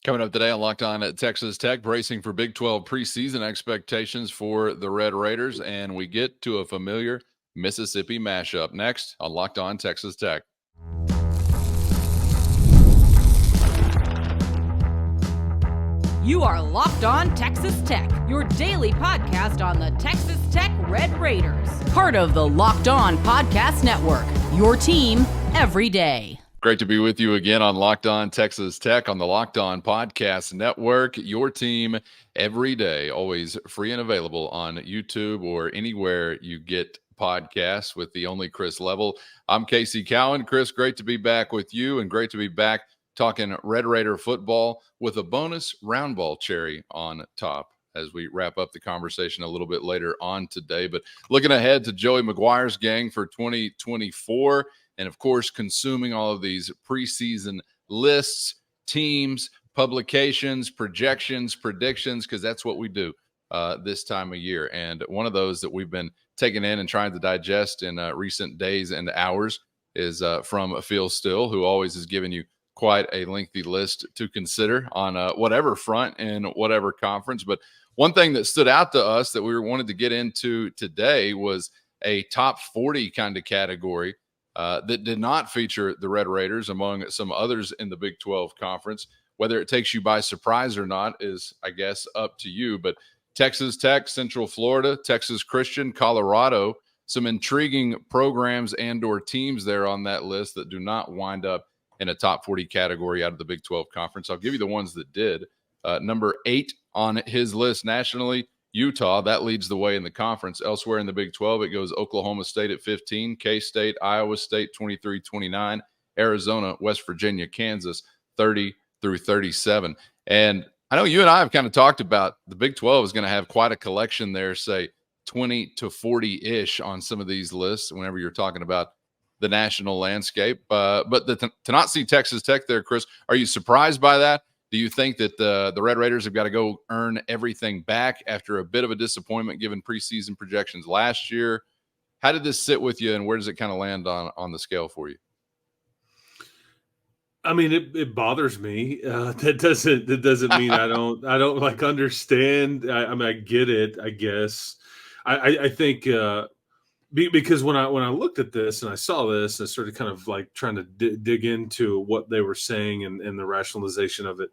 Coming up today on Locked On at Texas Tech, bracing for Big 12 preseason expectations for the Red Raiders, and we get to a familiar Mississippi mashup next on Locked On Texas Tech. You are Locked On Texas Tech, your daily podcast on the Texas Tech Red Raiders. Part of the Locked On Podcast Network, your team every day. Great to be with you again on Locked On Texas Tech on the Locked On Podcast Network, your team every day, always free and available on YouTube or anywhere you get podcasts with the only Chris Level. I'm Casey Cowan. Chris, great to be back with you and great to be back talking Red Raider football with a bonus round ball cherry on top as we wrap up the conversation a little bit later on today. But looking ahead to Joey McGuire's gang for 2024, and of course, consuming all of these preseason lists, teams, publications, projections, predictions, because that's what we do this time of year. And one of those that we've been taking in and trying to digest in recent days and hours is from Phil Steele, who always has given you quite a lengthy list to consider on whatever front and whatever conference. But one thing that stood out to us that we wanted to get into today was a top 40 kind of category that did not feature the Red Raiders among some others in the Big 12 conference. Whether it takes you by surprise or not is, I guess, up to you. But Texas Tech, Central Florida, Texas Christian, Colorado, some intriguing programs and or teams there on that list that do not wind up in a top 40 category out of the Big 12 conference. I'll give you the ones that did. Number 8 on his list nationally, Utah. That leads the way in the conference. Elsewhere in the Big 12, it goes Oklahoma State at 15, K-State, Iowa State 23-29, Arizona, West Virginia, Kansas 30 through 37. And I know you and I have kind of talked about the Big 12 is going to have quite a collection there, say 20 to 40-ish on some of these lists whenever you're talking about the national landscape. But to not see Texas Tech there, Chris, are you surprised by that? Do you think that the Red Raiders have got to go earn everything back after a bit of a disappointment given preseason projections last year? How did this sit with you, and where does it kind of land on the scale for you? I mean, it bothers me. That doesn't mean I don't like understand. I mean, I get it, I guess. I think because when I looked at this and I saw this, I started kind of like trying to dig into what they were saying and the rationalization of it.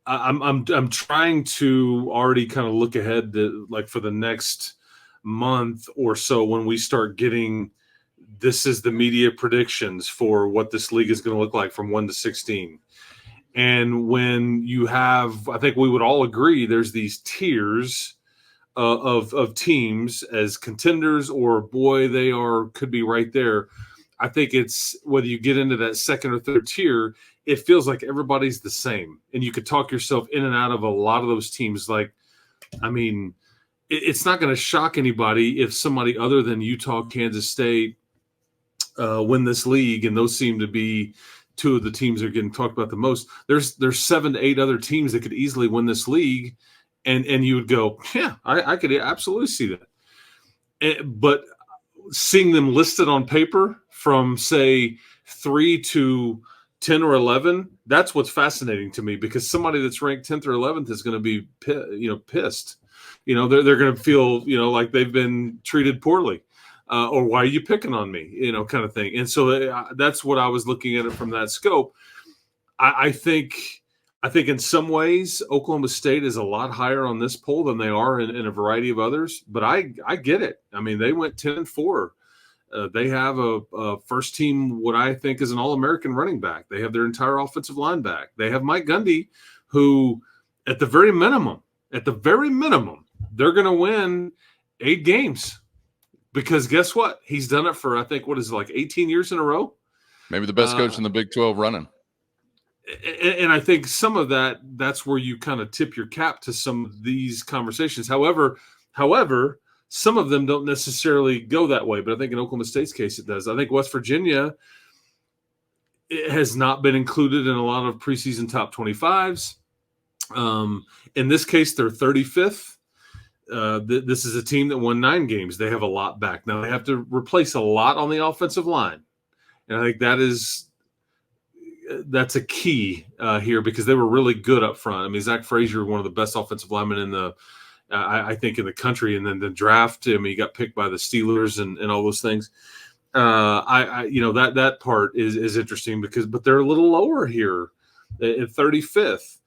I'm trying to already kind of look ahead to, like, for the next month or so when we start getting, this is the media predictions for what this league is going to look like from 1 to 16. And when you have, I think we would all agree, there's these tiers of teams as contenders, or boy, they could be right there. I think it's whether you get into that second or third tier, it feels like everybody's the same, and you could talk yourself in and out of a lot of those teams. Like, I mean, it's not going to shock anybody if somebody other than Utah, Kansas State win this league, and those seem to be two of the teams that are getting talked about the most. There's 7 to 8 other teams that could easily win this league. And you would go, yeah, I could absolutely see that. But seeing them listed on paper from, say, 3 to 10 or 11, that's what's fascinating to me, because somebody that's ranked 10th or 11th is going to be, pissed. They're going to feel, like they've been treated poorly, or why are you picking on me, kind of thing. And so that's what I was looking at it from that scope. I think in some ways Oklahoma State is a lot higher on this poll than they are in a variety of others, but I get it. I mean, they went 10-4. They have a first team, what I think is an All-American running back. They have their entire offensive line back. They have Mike Gundy, who at the very minimum, they're going to win 8 games, because guess what? He's done it for, I think, 18 years in a row? Maybe the best coach in the Big 12 running. And I think some of that's where you kind of tip your cap to some of these conversations. However, some of them don't necessarily go that way. But I think in Oklahoma State's case, it does. I think West Virginia has not been included in a lot of preseason top 25s. In this case, they're 35th. This is a team that won 9 games. They have a lot back. Now they have to replace a lot on the offensive line. And I think that is that's a key here because they were really good up front. I mean, Zach Frazier, one of the best offensive linemen in the, I think, in the country. And then the draft, I mean, he got picked by the Steelers and all those things. That part is interesting but they're a little lower here at 35th.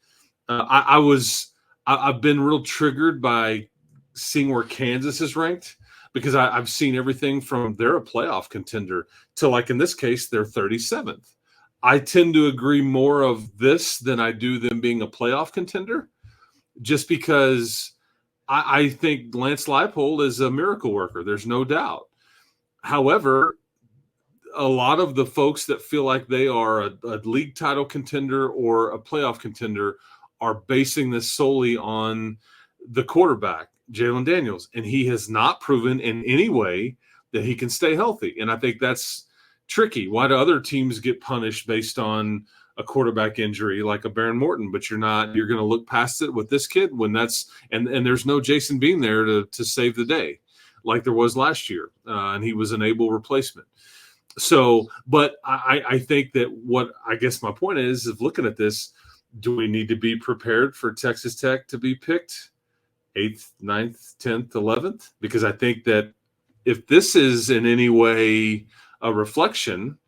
I've been real triggered by seeing where Kansas is ranked because I've seen everything from they're a playoff contender to, like, in this case, they're 37th. I tend to agree more of this than I do them being a playoff contender, just because I think Lance Leipold is a miracle worker. There's no doubt. However, a lot of the folks that feel like they are a league title contender or a playoff contender are basing this solely on the quarterback, Jalen Daniels, and he has not proven in any way that he can stay healthy. And I think that's tricky. Why do other teams get punished based on a quarterback injury like a Baron Morton, but you're going to look past it with this kid when and there's no Jason Bean there to save the day like there was last year. And he was an able replacement. So, but I think that I guess my point is looking at this, do we need to be prepared for Texas Tech to be picked 8th, 9th, 10th, 11th? Because I think that if this is in any way a reflection,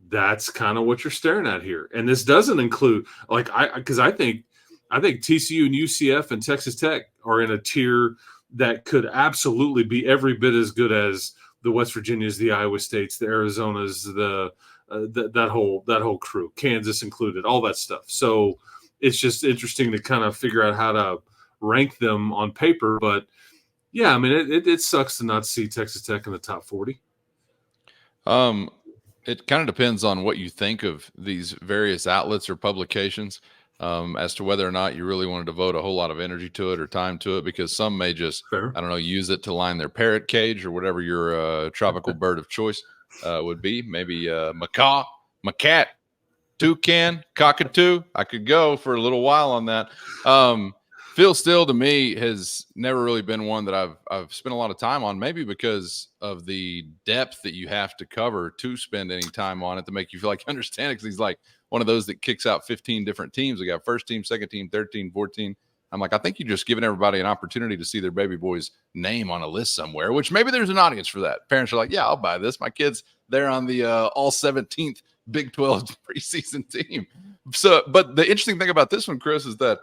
that's kind of what you're staring at here. And this doesn't include because I think TCU and UCF and Texas Tech are in a tier that could absolutely be every bit as good as the West Virginias, the Iowa States, the Arizonas, that whole crew, Kansas included, all that stuff. So it's just interesting to kind of figure out how to rank them on paper. But yeah, I mean, it sucks to not see Texas Tech in the top 40. It kind of depends on what you think of these various outlets or publications, as to whether or not you really want to devote a whole lot of energy to it or time to it, because some may just, Fair. I don't know, use it to line their parrot cage or whatever your tropical bird of choice would be. Maybe macaw, macat, toucan, cockatoo. I could go for a little while on that. Phil Steele, to me, has never really been one that I've spent a lot of time on, maybe because of the depth that you have to cover to spend any time on it to make you feel like you understand it, because he's like one of those that kicks out 15 different teams. We got first team, second team, third team, 14. I'm like, I think you're just giving everybody an opportunity to see their baby boy's name on a list somewhere, which maybe there's an audience for that. Parents are like, yeah, I'll buy this. My kid's there on the all 17th Big 12 preseason team. So, but the interesting thing about this one, Chris, is that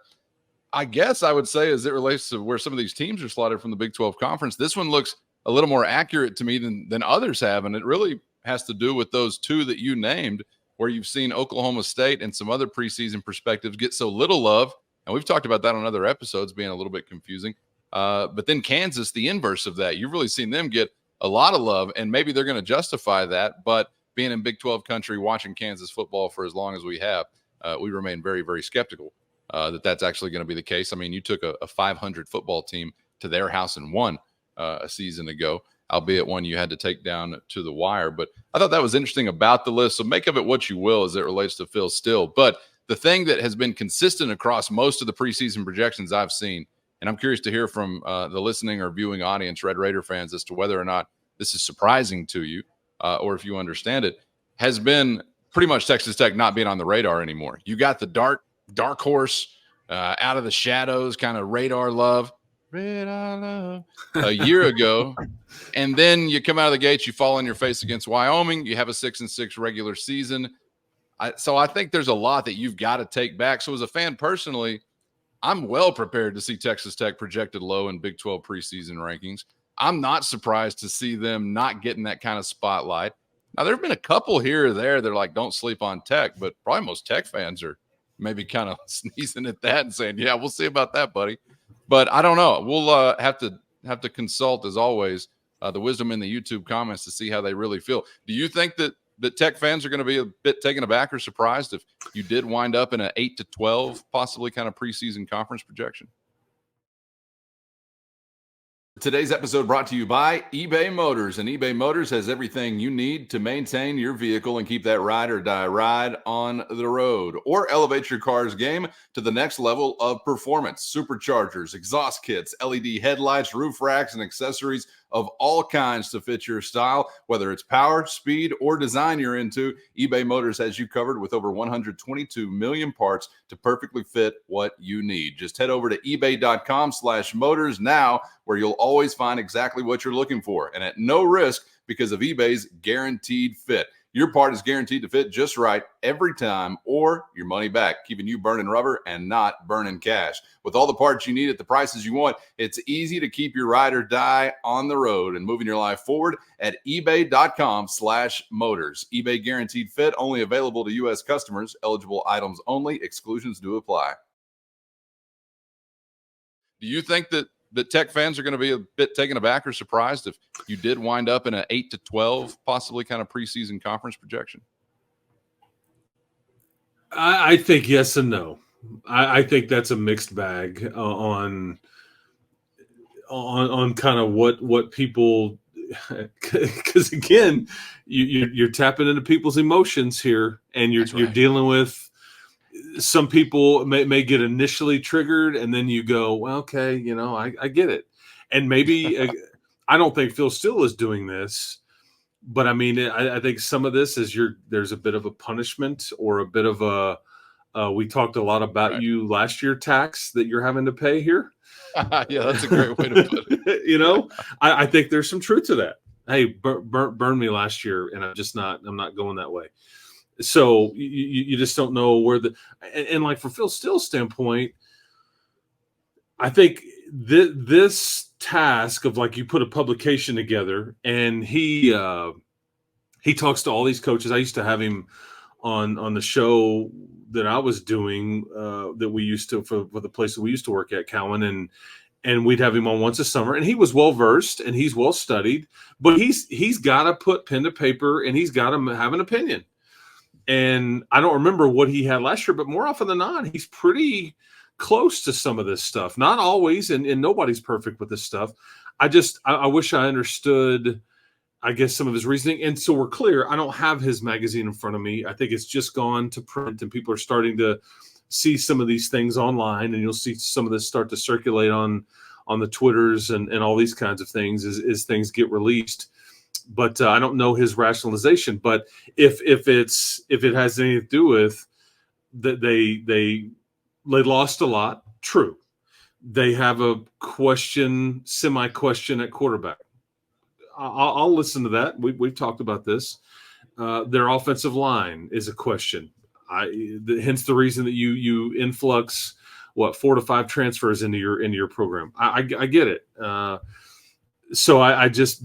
I guess I would say, as it relates to where some of these teams are slotted from the Big 12 conference, this one looks a little more accurate to me than others have. And it really has to do with those two that you named, where you've seen Oklahoma State and some other preseason perspectives get so little love. And we've talked about that on other episodes being a little bit confusing. But then Kansas, the inverse of that, you've really seen them get a lot of love, and maybe they're going to justify that. But being in Big 12 country, watching Kansas football for as long as we have, we remain very, very skeptical that's actually going to be the case. I mean, you took a 500 football team to their house and won a season ago, albeit one you had to take down to the wire. But I thought that was interesting about the list. So make of it what you will as it relates to Phil Steele. But the thing that has been consistent across most of the preseason projections I've seen, and I'm curious to hear from the listening or viewing audience, Red Raider fans, as to whether or not this is surprising to you or if you understand it, has been pretty much Texas Tech not being on the radar anymore. You got the dark horse out of the shadows, kind of radar love a year ago, and then you come out of the gates, you fall on your face against Wyoming, you have a 6-6 regular season. So I think there's a lot that you've got to take back. So as a fan personally, I'm well prepared to see Texas Tech projected low in Big 12 preseason rankings. I'm not surprised to see them not getting that kind of spotlight. Now, there have been a couple here or there that are like, don't sleep on Tech, but probably most Tech fans are maybe kind of sneezing at that and saying, yeah, we'll see about that, buddy. But I don't know. We'll have to consult, as always, the wisdom in the YouTube comments to see how they really feel. Do you think that Tech fans are going to be a bit taken aback or surprised if you did wind up in an 8-12, possibly kind of preseason conference projection? Today's episode brought to you by eBay Motors, and eBay Motors has everything you need to maintain your vehicle and keep that ride or die ride on the road, or elevate your car's game to the next level of performance. Superchargers, exhaust kits, LED headlights, roof racks, and accessories of all kinds to fit your style. Whether it's power, speed, or design you're into, eBay Motors has you covered with over 122 million parts to perfectly fit what you need. Just head over to ebay.com/motors now, where you'll always find exactly what you're looking for, and at no risk because of eBay's guaranteed fit. Your part is guaranteed to fit just right every time, or your money back, keeping you burning rubber and not burning cash. With all the parts you need at the prices you want, it's easy to keep your ride or die on the road and moving your life forward at ebay.com/motors. eBay guaranteed fit, only available to U.S. customers, eligible items only, exclusions do apply. Do you think that Tech fans are going to be a bit taken aback or surprised if you did wind up in an 8-12, possibly kind of preseason conference projection? I think yes and no. I think that's a mixed bag on kind of what people, because again, you're tapping into people's emotions here, and you're dealing with. Some people may get initially triggered, and then you go, well, okay, I get it. And maybe I don't think Phil Steele is doing this, but I mean, I think some of this is there's a bit of a punishment or a bit of a we talked a lot about you last year tax that you're having to pay here. Yeah, that's a great way to put it. I think there's some truth to that. Hey, burn me last year, and I'm not going that way. So you just don't know where and like for Phil Steele's standpoint, I think this task of like you put a publication together, and he talks to all these coaches. I used to have him on the show that I was doing that we used to for the place that we used to work at, Cowan, and we'd have him on once a summer, and he was well versed and he's well studied, but he's got to put pen to paper and he's got to have an opinion. And I don't remember what he had last year, but more often than not, he's pretty close to some of this stuff. Not always, and nobody's perfect with this stuff. I wish I understood, I guess, some of his reasoning. And so we're clear, I don't have his magazine in front of me. I think it's just gone to print, and people are starting to see some of these things online, and you'll see some of this start to circulate on the Twitters and all these kinds of things as things get released. But I don't know his rationalization. But if it has anything to do with that they lost a lot, true. They have a semi-question at quarterback. I'll listen to that. We've talked about this. Their offensive line is a question. Hence the reason that you influx 4 to 5 transfers into your program. I get it.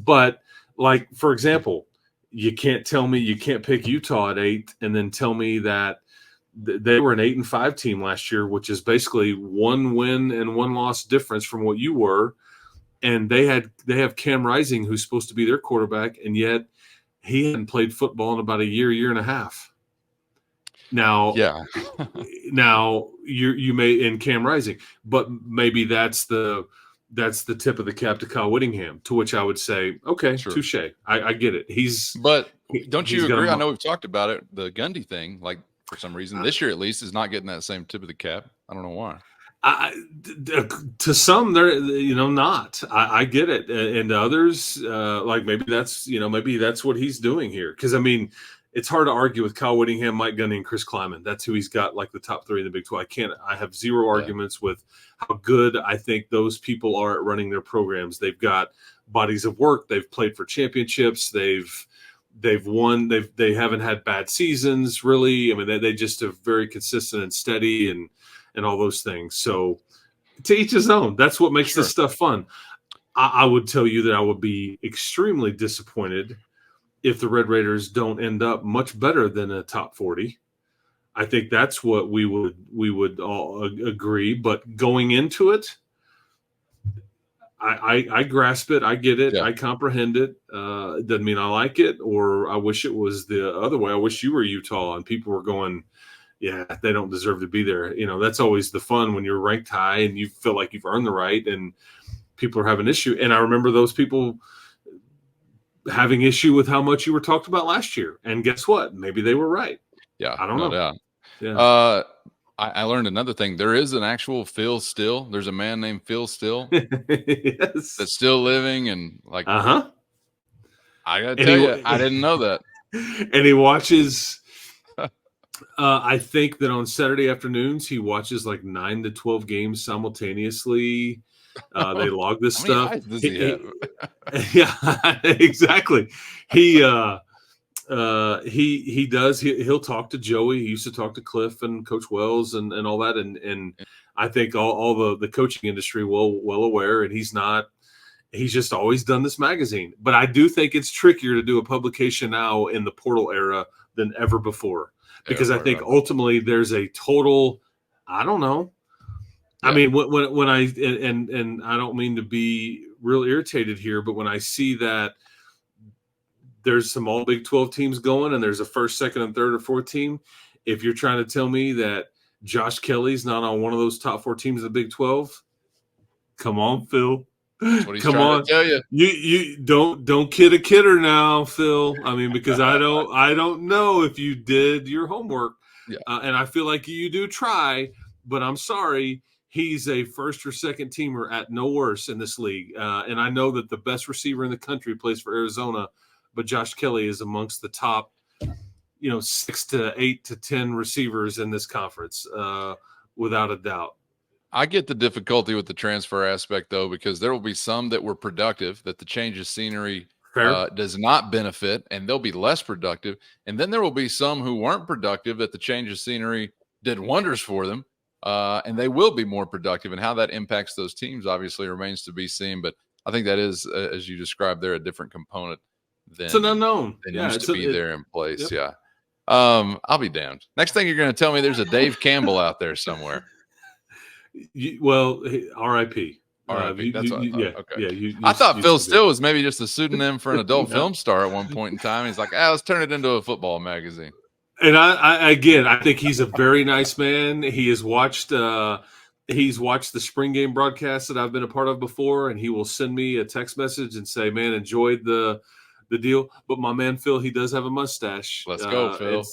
But like, for example, you can't tell me you can't pick Utah at 8 and then tell me that they were an 8-5 team last year, which is basically 1 win and 1 loss difference from what you were. And they have Cam Rising, who's supposed to be their quarterback, and yet he hadn't played football in about a year and a half. Now, now you may in Cam Rising, but maybe that's the tip of the cap to Kyle Whittingham. To which I would say, okay, sure. Touche. I get it. But don't you agree? I know we've talked about it. The Gundy thing, like for some reason this year at least, is not getting that same tip of the cap. I don't know why. To some, they're not. I get it, and to others, like maybe that's what he's doing here. Because I mean, it's hard to argue with Kyle Whittingham, Mike Gundy, and Chris Kleiman. That's who he's got, like the top 3 in the Big 12. I have zero arguments with how good I think those people are at running their programs. They've got bodies of work. They've played for championships. They've won. They haven't had bad seasons, really. I mean, they just are very consistent and steady and all those things. So to each his own. That's what makes this stuff fun. I would tell you that I would be extremely disappointed if the Red Raiders don't end up much better than a top 40. I think that's what we would all agree. But going into it, I grasp it. I get it. Yeah. I comprehend it. It doesn't mean I like it, or I wish it was the other way. I wish you were Utah and people were going, yeah, they don't deserve to be there. That's always the fun when you're ranked high and you feel like you've earned the right, and people are having an issue. And I remember those people having issue with how much you were talked about last year. And guess what? Maybe they were right. Yeah. I don't know. Doubt. Yeah. I learned another thing. There is an actual Phil Steele. There's a man named Phil Steele Yes. that's still living, and like, Uh-huh. I gotta tell you, I didn't know that. And he watches. I think that on Saturday afternoons he watches like 9 to 12 games simultaneously. They log this How many stuff. eyes does he have? Yeah, exactly. He does. He'll talk to Joey. He used to talk to Cliff and Coach Wells and all that. And I think all the coaching industry well aware. And he's just always done this magazine. But I do think it's trickier to do a publication now in the portal era than ever before, because I think ultimately there's a total, I don't know. Yeah. I mean, when I and I don't mean to be real irritated here, but when I see that there's some all Big 12 teams going and there's a first, second, and third or fourth team, if you're trying to tell me that Josh Kelly's not on one of those top 4 teams of the Big 12, come on, Phil. That's what he's trying to tell you. You don't kid a kidder now, Phil. I mean, because I don't know if you did your homework, and I feel like you do try, but I'm sorry. He's a first or second teamer at no worse in this league, and I know that the best receiver in the country plays for Arizona, but Josh Kelly is amongst the top, 6 to 8 to 10 receivers in this conference, without a doubt. I get the difficulty with the transfer aspect, though, because there will be some that were productive that the change of scenery does not benefit, and they'll be less productive. And then there will be some who weren't productive that the change of scenery did wonders for them, and they will be more productive. And how that impacts those teams obviously remains to be seen. But I think that is, as you described there, a different component than it's an unnowne. Than used to be there in place. Yep. Yeah. I'll be damned. Next thing you're going to tell me there's a Dave Campbell out there somewhere. Well, R.I.P. R.I.P. That's what I thought. Okay. Yeah, I thought Phil Steele was maybe just a pseudonym for an adult film star at one point in time. He's like, let's turn it into a football magazine. And I think he's a very nice man. He has watched the spring game broadcasts that I've been a part of before, and he will send me a text message and say, "Man, enjoyed the deal." But my man Phil, he does have a mustache. Let's go, Phil.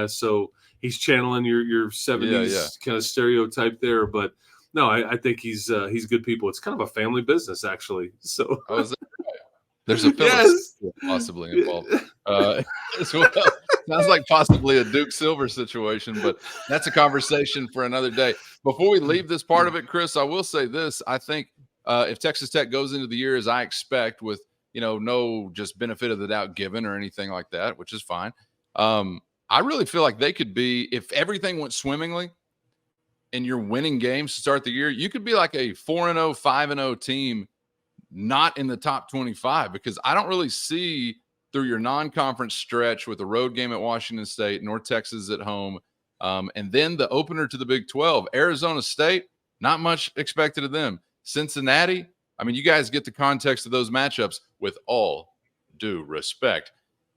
So he's channeling your 70s kind of stereotype there, but no, I think he's good people. It's kind of a family business, actually. So there's a Phyllis possibly involved as well. Sounds like possibly a Duke Silver situation, but that's a conversation for another day. Before we leave this part of it, Chris, I will say this. I think if Texas Tech goes into the year as I expect, with no just benefit of the doubt given or anything like that, which is fine. I really feel like they could be, if everything went swimmingly and you're winning games to start the year, you could be like a 4-0, 5-0 team, not in the top 25, because I don't really see through your non-conference stretch with a road game at Washington State, North Texas at home, and then the opener to the Big 12, Arizona State, not much expected of them. Cincinnati, I mean, you guys get the context of those matchups with all due respect.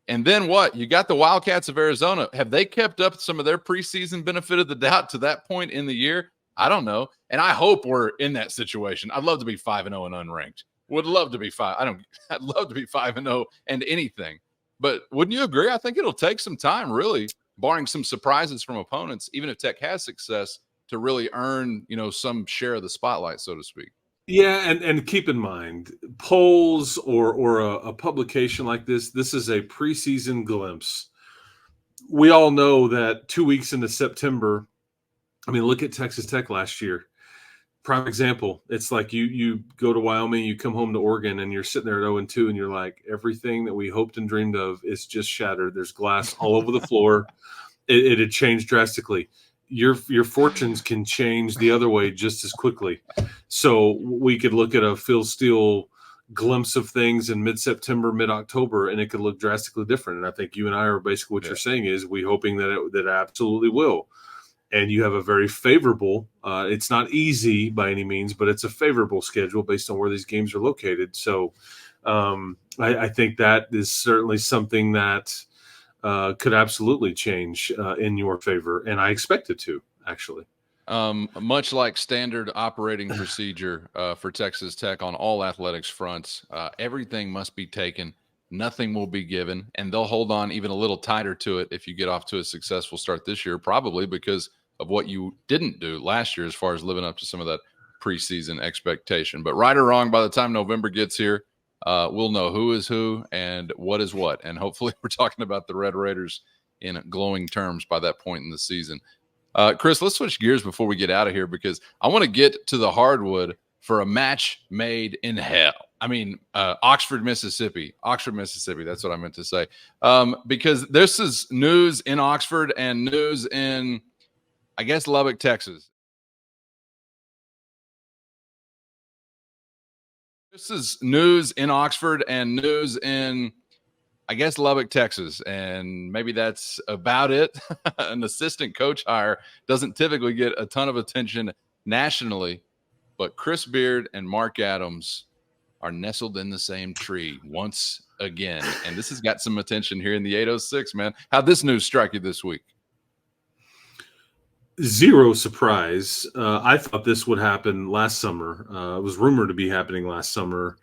And then what? You got the Wildcats of Arizona. Have they kept up some of their preseason benefit of the doubt to that point in the year? I don't know. And I hope we're in that situation. I'd love to be 5-0 and unranked. Would love to be I'd love to be 5-0 and anything. But wouldn't you agree? I think it'll take some time, really, barring some surprises from opponents, even if Tech has success, to really earn, some share of the spotlight, so to speak. Yeah, and keep in mind, polls or a publication like this is a preseason glimpse. We all know that 2 weeks into September, I mean, look at Texas Tech last year. Prime example, it's like you go to Wyoming, you come home to Oregon, and you're sitting there at 0-2, and you're like, everything that we hoped and dreamed of is just shattered. There's glass all over the floor. It had changed drastically. Your fortunes can change the other way just as quickly. So we could look at a Phil Steele glimpse of things in mid-September, mid-October, and it could look drastically different. And I think you and I are basically what you're saying is we hoping that it absolutely will. And you have a very favorable, it's not easy by any means, but it's a favorable schedule based on where these games are located. So I think that is certainly something that could absolutely change in your favor, and I expect it to, actually. Much like standard operating procedure for Texas Tech on all athletics fronts, everything must be taken. Nothing will be given, and they'll hold on even a little tighter to it if you get off to a successful start this year, probably because of what you didn't do last year as far as living up to some of that preseason expectation. But right or wrong, by the time November gets here, we'll know who is who and what is what. And hopefully we're talking about the Red Raiders in glowing terms by that point in the season. Chris, let's switch gears before we get out of here, because I want to get to the hardwood for a match made in hell. I mean, Oxford, Mississippi. That's what I meant to say. Because this is news in Oxford and news in, I guess, Lubbock, Texas. This is news in Oxford and news in, I guess, Lubbock, Texas, and maybe that's about it. An assistant coach hire doesn't typically get a ton of attention nationally, but Chris Beard and Mark Adams are nestled in the same tree once again, and this has got some attention here in the 806, man. How'd this news strike you this week? Zero surprise. I thought this would happen last summer. It was rumored to be happening last summer.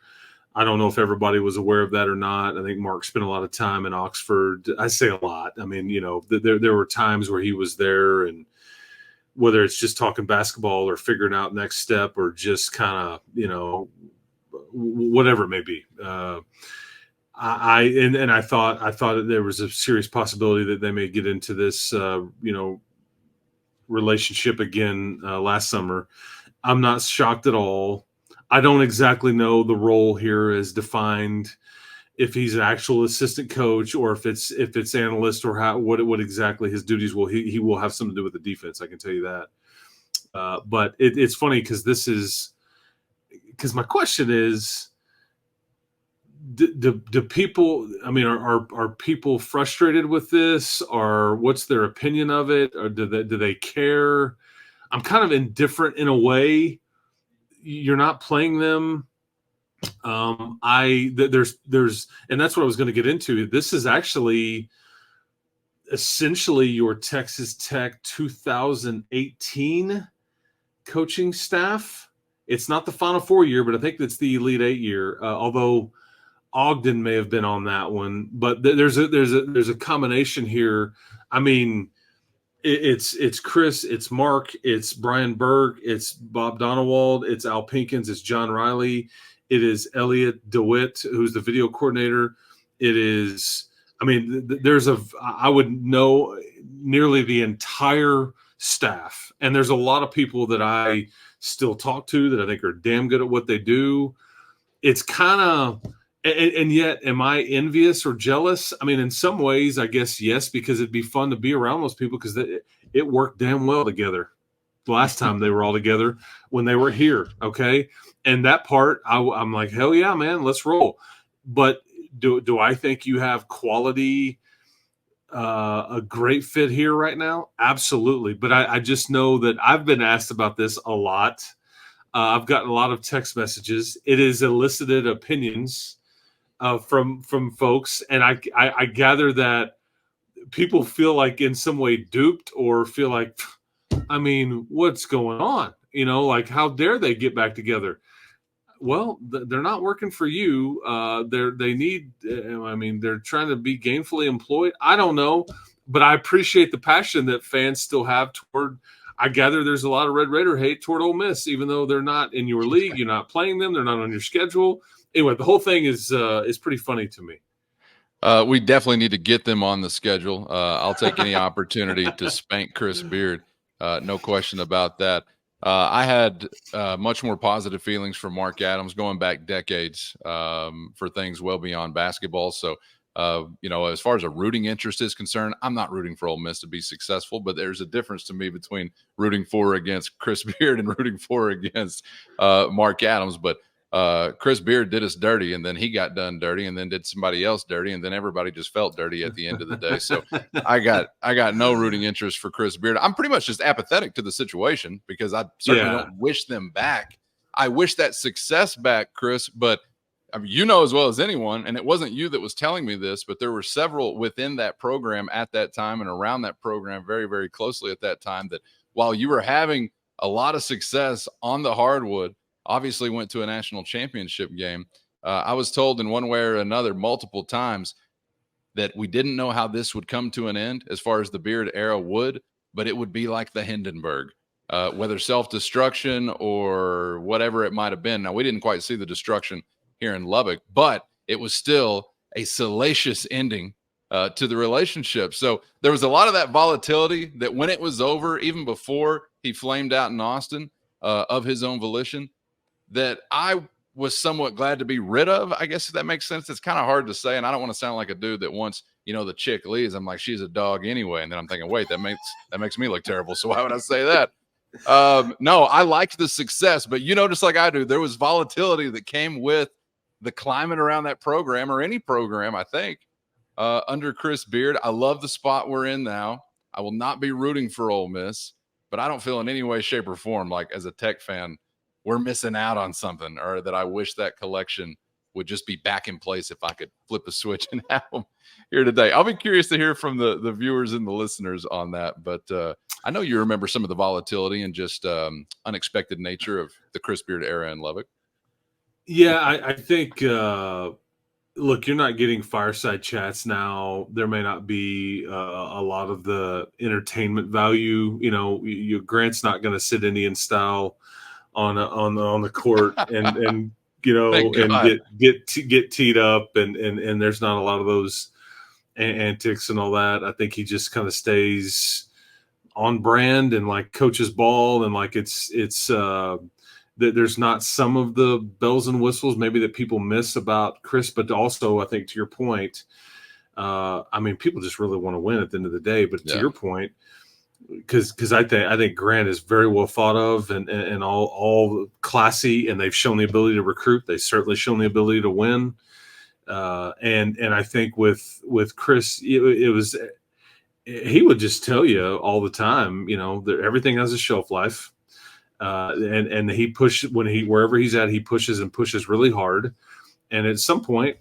I don't know if everybody was aware of that or not. I think Mark spent a lot of time in Oxford. I say a lot. I mean, you know, there were times where he was there, and whether it's just talking basketball or figuring out next step or just kind of, you know, whatever it may be. I thought that there was a serious possibility that they may get into this, you know, relationship again last summer. I'm not shocked at all. I don't exactly know the role here as defined, if he's an actual assistant coach or if it's analyst, or what exactly his duties will. He will have something to do with the defense, I can tell you that. But it's funny because my question is, do people, I mean, are people frustrated with this, or what's their opinion of it, or do they care? I'm kind of indifferent in a way. You're not playing them. There's and that's what I was going to get into. This is actually essentially your Texas Tech 2018 coaching staff. It's not the Final Four year, but I think that's the Elite Eight year. Although Ogden may have been on that one, but there's a combination here. I mean, it's Chris, it's Mark, it's Brian Berg, it's Bob Donewald, it's Al Pinkins, it's John Riley, it is Elliot DeWitt, who's the video coordinator. It is, I mean, I would know nearly the entire staff, and there's a lot of people that I still talk to that I think are damn good at what they do. It's kind of, and yet, am I envious or jealous? I mean, in some ways, I guess yes, because it'd be fun to be around those people, because it worked damn well together the last time they were all together when they were here. Okay, and that part, I'm like, hell yeah, man, let's roll. But do I think you have quality, a great fit here right now? Absolutely. But I just know that I've been asked about this a lot. I've gotten a lot of text messages. It has elicited opinions from folks, and I gather that people feel like in some way duped, or feel like, I mean, what's going on? You know, like, how dare they get back together? Well, they're not working for you. They need, I mean, they're trying to be gainfully employed. I don't know, but I appreciate the passion that fans still have toward. I gather there's a lot of Red Raider hate toward Ole Miss, even though they're not in your league. You're not playing them. They're not on your schedule. Anyway, the whole thing is pretty funny to me. We definitely need to get them on the schedule. I'll take any opportunity to spank Chris Beard. No question about that. I had much more positive feelings for Mark Adams going back decades, for things well beyond basketball. So, you know, as far as a rooting interest is concerned, I'm not rooting for Ole Miss to be successful, but there's a difference to me between rooting for or against Chris Beard and rooting for or against Mark Adams. But Chris Beard did us dirty, and then he got done dirty, and then did somebody else dirty, and then everybody just felt dirty at the end of the day. So I got no rooting interest for Chris Beard. I'm pretty much just apathetic to the situation, because I certainly don't wish them back. I wish that success back, Chris, but I mean, you know as well as anyone, and it wasn't you that was telling me this, but there were several within that program at that time and around that program very, very closely at that time, that while you were having a lot of success on the hardwood, obviously went to a national championship game. I was told in one way or another multiple times that we didn't know how this would come to an end as far as the Beard era would, but it would be like the Hindenburg, whether self-destruction or whatever it might have been. Now, we didn't quite see the destruction here in Lubbock, but it was still a salacious ending to the relationship. So there was a lot of that volatility that when it was over, even before he flamed out in Austin of his own volition, that I was somewhat glad to be rid of. I guess if that makes sense. It's kind of hard to say, and I don't want to sound like a dude that wants, the chick leaves. I'm like, she's a dog anyway. And then I'm thinking, wait, that makes me look terrible. So why would I say that? No, I liked the success, but just like I do, there was volatility that came with the climate around that program, or any program, I think, under Chris Beard. I love the spot we're in now. I will not be rooting for Ole Miss, but I don't feel in any way, shape, or form like, as a Tech fan, we're missing out on something, or that I wish that collection would just be back in place if I could flip a switch and have them here today. I'll be curious to hear from the viewers and the listeners on that. But I know you remember some of the volatility and just unexpected nature of the Chris Beard era in Lubbock. Yeah, I think, look, you're not getting fireside chats now. There may not be a lot of the entertainment value. Grant's not going to sit Indian style on the court and get teed up, and there's not a lot of those antics and all that. I think he just kind of stays on brand and like coaches ball, and like it's there's not some of the bells and whistles maybe that people miss about Chris, but also I think to your point, people just really want to win at the end of the day. But to your point, because I think Grant is very well thought of and all classy, and they've shown the ability to recruit. They've certainly shown the ability to win. And I think with Chris, it was, he would just tell you all the time, that everything has a shelf life. And he wherever he's at, he pushes really hard. And at some point,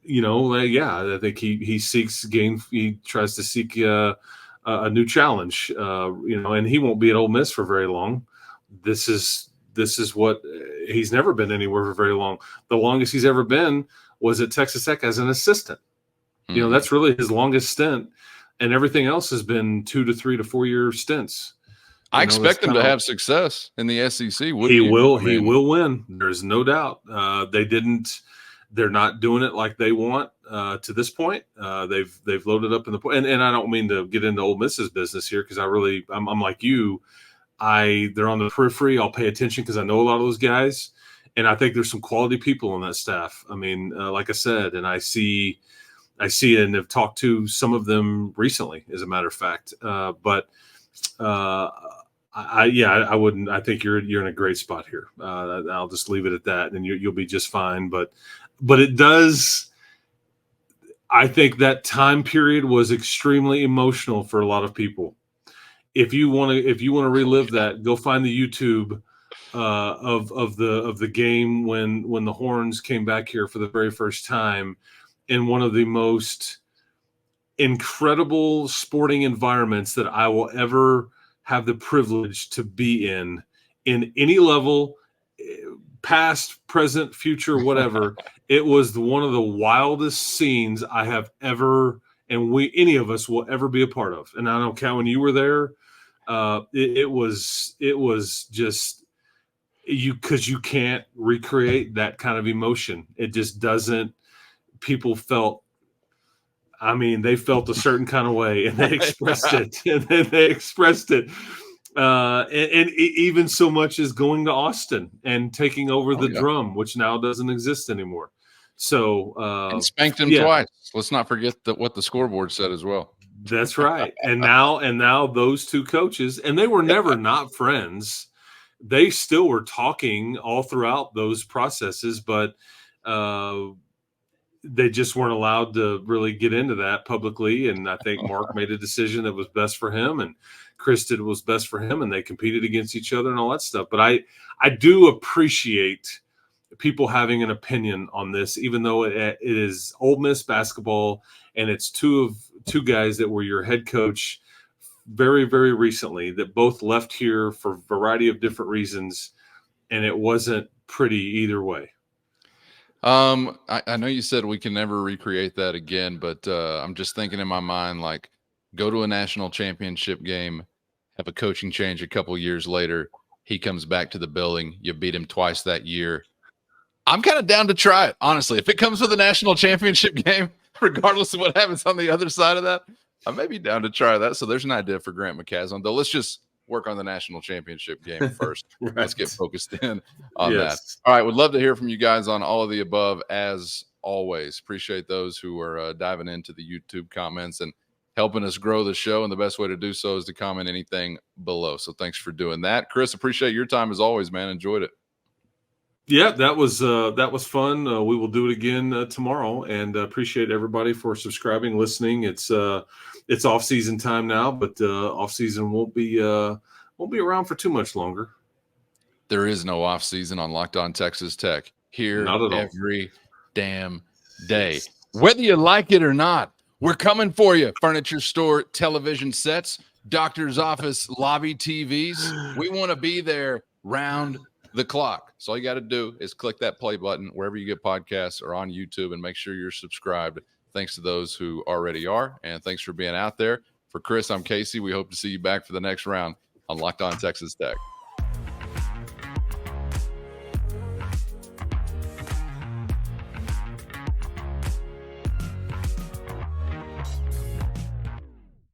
I think he tries to seek a new challenge, and he won't be at Ole Miss for very long. This is what he's never been anywhere for very long. The longest he's ever been was at Texas Tech as an assistant. Mm-hmm. That's really his longest stint, and everything else has been 2 to 3 to 4 year stints. I expect him to have success in the SEC. He will win. There's no doubt. They're not doing it like they want to this point. They've loaded up in the point, and I don't mean to get into Ole Miss's business here, because I'm like you. They're on the periphery. I'll pay attention because I know a lot of those guys, and I think there's some quality people on that staff. Like I said, and I see and have talked to some of them recently, as a matter of fact. I wouldn't. I think you're in a great spot here. I'll just leave it at that, and you'll be just fine. But it does. I think that time period was extremely emotional for a lot of people. If you want to relive that, go find the YouTube of the game when the Horns came back here for the very first time, in one of the most incredible sporting environments that I will ever have the privilege to be in any level, past, present, future, whatever. It was one of the wildest scenes I have ever, and any of us will ever be a part of. And I don't care when you were there. It was just because you can't recreate that kind of emotion. It just doesn't. People felt. They felt a certain kind of way, and they expressed it. And even so much as going to Austin and taking over the drum, which now doesn't exist anymore. So and spanked him twice. Let's not forget what the scoreboard said as well. That's right. And now those two coaches, and they were never not friends. They still were talking all throughout those processes, but they just weren't allowed to really get into that publicly. And I think Mark made a decision that was best for him, and Chris did what was best for him, and they competed against each other and all that stuff. But I do appreciate people having an opinion on this, even though it is Ole Miss basketball, and it's two guys that were your head coach very, very recently, that both left here for a variety of different reasons, and it wasn't pretty either way. I know you said we can never recreate that again, but I'm just thinking in my mind, like, go to a national championship game have a coaching change a couple years later. He comes back to the building. You beat him twice that year. I'm kind of down to try it, honestly. If it comes with a national championship game, regardless of what happens on the other side of that, I may be down to try that. So there's an idea for Grant McCasland, though. Let's just work on the national championship game first. Right. Let's get focused in on that. All right. Would love to hear from you guys on all of the above, as always. Appreciate those who are diving into the YouTube comments and helping us grow the show. And the best way to do so is to comment anything below. So thanks for doing that. Chris, appreciate your time as always, man. Enjoyed it. Yeah, that was fun. We will do it again tomorrow, and appreciate everybody for subscribing, listening. It's off season time now, but off season won't be around for too much longer. There is no off season on Locked On Texas Tech here every damn day, whether you like it or not. We're coming for you. Furniture store, television sets, doctor's office, lobby TVs. We want to be there round the clock. So all you got to do is click that play button wherever you get podcasts or on YouTube, and make sure you're subscribed. Thanks to those who already are, and thanks for being out there. For Chris, I'm Casey. We hope to see you back for the next round on Locked On Texas Tech.